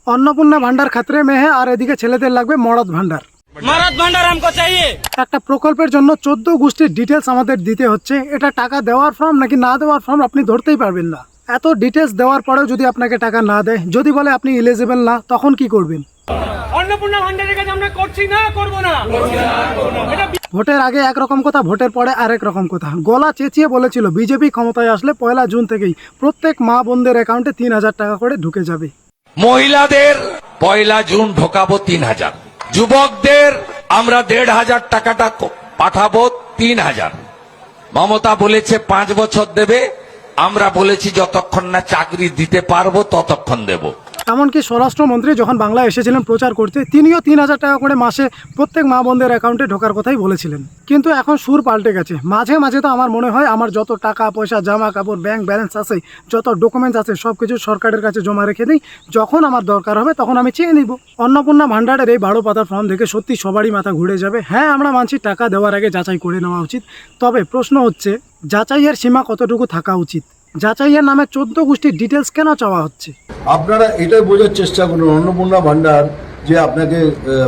अन्नपूर्णा भांडार खतरे में है और एदिके ছেলেদের লাগবে মরদ ভান্ডার। मरद भंडार हमको चाहिए। একটা প্রকল্পের জন্য 14 গোষ্ঠীর ডিটেইলস আমাদের দিতে হচ্ছে। এটা টাকা দেওয়ার ফর্ম নাকি না দেওয়ার ফর্ম আপনি ধরতেই পারবেন না। এত ডিটেইলস দেওয়ার পরেও যদি আপনাকে টাকা না দেয়, যদি বলে আপনি এলিজিবল না, তখন কি করবেন? अन्नपूर्णा भांडारेर কাজ আমরা করছি না, করব না। ভোটের আগে একরকম কথা, ভোটের পরে আরেক রকম কথা। গলা চেঁচিয়ে বলেছিল বিজেপি ক্ষমতায় আসলে 1 জুন থেকেই প্রত্যেক মা বোনদের অ্যাকাউন্টে 3000 টাকা করে ঢুকে যাবে। মহিলাদের 1 জুন ঢোকাবো 3000, যুবকদের আমরা 1500 টাকাটা পাঠাবো 3000। মমতা বলেছে 5 বছর দেবে, আমরা বলেছি যতক্ষণ না চাকরি দিতে পারবো ততক্ষণ দেব। এমনকি স্বরাষ্ট্রমন্ত্রী যখন বাংলায় এসেছিলেন প্রচার করতে, তিনিও 3000 টাকা করে মাসে প্রত্যেক মা বোনদের অ্যাকাউন্টে ঢোকার কথাই বলেছিলেন। কিন্তু এখন সুর পাল্টে গেছে। মাঝে মাঝে তো আমার মনে হয় আমার যত টাকা পয়সা, জামা কাপড়, ব্যাংক ব্যালেন্স আছে, যত ডকুমেন্টস আছে সব কিছু সরকারের কাছে জমা রেখে দিই। যখন আমার দরকার হবে তখন আমি চেয়ে নিব। অন্নপূর্ণা ভান্ডারের এই 12 পাতার ফর্ম দেখে সত্যি সবারই মাথা ঘুরে যাবে। হ্যাঁ, আমরা মানছি টাকা দেওয়ার আগে যাচাই করে নেওয়া উচিত। তবে প্রশ্ন হচ্ছে, যাচাইয়ের সীমা কতটুকু থাকা উচিত? যাচাইয়ের নামে 14 গোষ্ঠীর ডিটেলস কেন চাওয়া হচ্ছে? আপনারা এটাই বোঝার চেষ্টা করুন, অন্নপূর্ণা ভান্ডার যে আপনাকে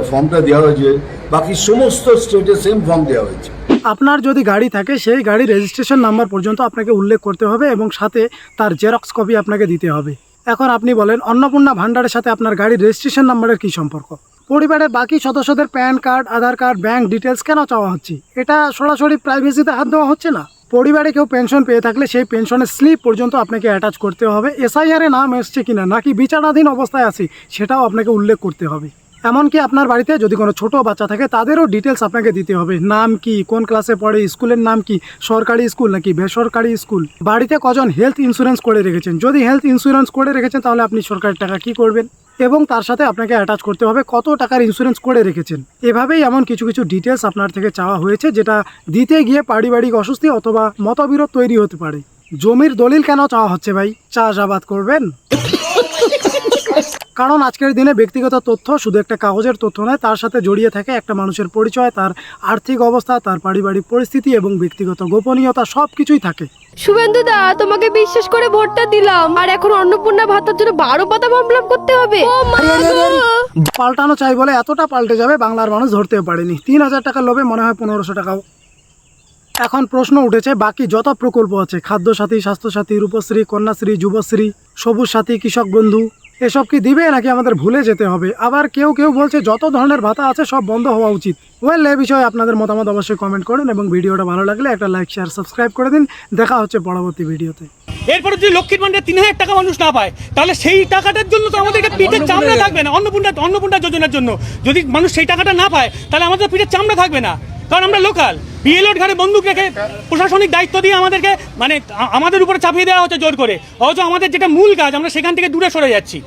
ফর্মটা দেওয়া হয়েছে, বাকি সমস্ত স্টেটে সেম ফর্ম দেওয়া হয়েছে। আপনার যদি গাড়ি থাকে, সেই গাড়ির রেজিস্ট্রেশন নাম্বার পর্যন্ত আপনাকে উল্লেখ করতে হবে এবং সাথে তার জেরক্স কপি আপনাকে দিতে হবে। এখন আপনি বলেন, অন্নপূর্ণা ভান্ডারের সাথে আপনার গাড়ির রেজিস্ট্রেশন নাম্বারের কী সম্পর্ক? পরিবারের বাকি সদস্যদের প্যান কার্ড, আধার কার্ড, ব্যাংক ডিটেলস কেন চাওয়া হচ্ছে? এটা সরাসরি প্রাইভেসিতে হাত দেওয়া হচ্ছে না? পরিবারে কেউ পেনশন পেয়ে থাকলে সেই পেনশনের স্লিপ পর্যন্ত আপনাকে অ্যাটাচ করতে হবে। এসআইআরে নাম এসছে কিনা, নাকি বিচারাধীন অবস্থায় আছে, সেটাও আপনাকে উল্লেখ করতে হবে। এমনকি আপনার বাড়িতে যদি কোনো ছোট বাচ্চা থাকে, তাদেরও ডিটেলস আপনাকে দিতে হবে। নাম কি, কোন ক্লাসে পড়ে, স্কুলের নাম কি, সরকারি স্কুল নাকি বেসরকারি স্কুল, বাড়িতে কজন হেলথ ইন্স্যুরেন্স করে রেখেছেন, যদি হেলথ ইন্স্যুরেন্স করে রেখেছেন তাহলে আপনি সরকারের টাকা কি করবেন, এবং তার সাথে আপনাকে অ্যাটাচ করতে হবে কত টাকার ইন্স্যুরেন্স করে রেখেছেন। এভাবেই এমন কিছু কিছু ডিটেলস আপনার থেকে চাওয়া হয়েছে, যেটা দিতে গিয়ে পারিবারিক অস্বস্তি অথবা মতবিরোধ তৈরি হতে পারে। জমির দলিল কেন চাওয়া হচ্ছে ভাই? চাষাবাদ করবেন? কারণ আজকের দিনে ব্যক্তিগত তথ্য শুধু একটা কাগজের তথ্য নয়, তার সাথে জড়িয়ে থাকে একটা মানুষের পরিচয়, তার আর্থিক অবস্থা, তার পারিবারিক পরিস্থিতি এবং ব্যক্তিগত গোপনীয়তা, সব কিছুই থাকে। শুভেন্দু দা, তোমাকে বিশ্বাস করে ভোটটা দিলাম, আর এখন অন্নপূর্ণা ভাতার জন্য 12 পাতা ফর্ম ফিল আপ করতে হবে। ও মা গো! পাল্টানো চাই বলে এতটা পাল্টে যাবে বাংলার মানুষ ধরতেও পারেনি। 3000 টাকার লোভে মনে হয় 1500 টাকাও। এখন প্রশ্ন উঠেছে, বাকি যত প্রকল্প আছে, খাদ্যসাথী, স্বাস্থ্যসাথী, রূপশ্রী, কন্যাশ্রী, যুবশ্রী, সবুজ সাথী, কৃষক বন্ধু, এসব কি দিবে নাকি আমাদের ভুলে যেতে হবে? আবার কেউ কেউ বলছে যত ধরনের ভাতা আছে সব বন্ধ হওয়া উচিত। ওয়েল, এ বিষয়ে আপনাদের মতামত অবশ্যই কমেন্ট করুন এবং ভিডিওটা ভালো লাগলে একটা লাইক, শেয়ার, সাবস্ক্রাইব করে দিন। দেখা হচ্ছে পরবর্তী ভিডিওতে। এরপরে যদি লক্ষ্মীর ভান্ডারে 3000 টাকা মানুষ না পায়, তাহলে সেই টাকাটার জন্য তো আমাদেরকে পিঠের চামড়া থাকবে না। অন্নপূর্ণা যোজনার জন্য যদি মানুষ সেই টাকাটা না পায়, তাহলে আমাদের পিঠের চামড়া থাকবে না। কারণ আমরা লোকাল, বিএলওর ঘরে বন্দুক রেখে প্রশাসনিক দায়িত্ব দিয়ে আমাদেরকে আমাদের উপরে চাপিয়ে দেওয়া হচ্ছে জোর করে। অথচ আমাদের যেটা মূল কাজ, আমরা সেখান থেকে দূরে সরে যাচ্ছি।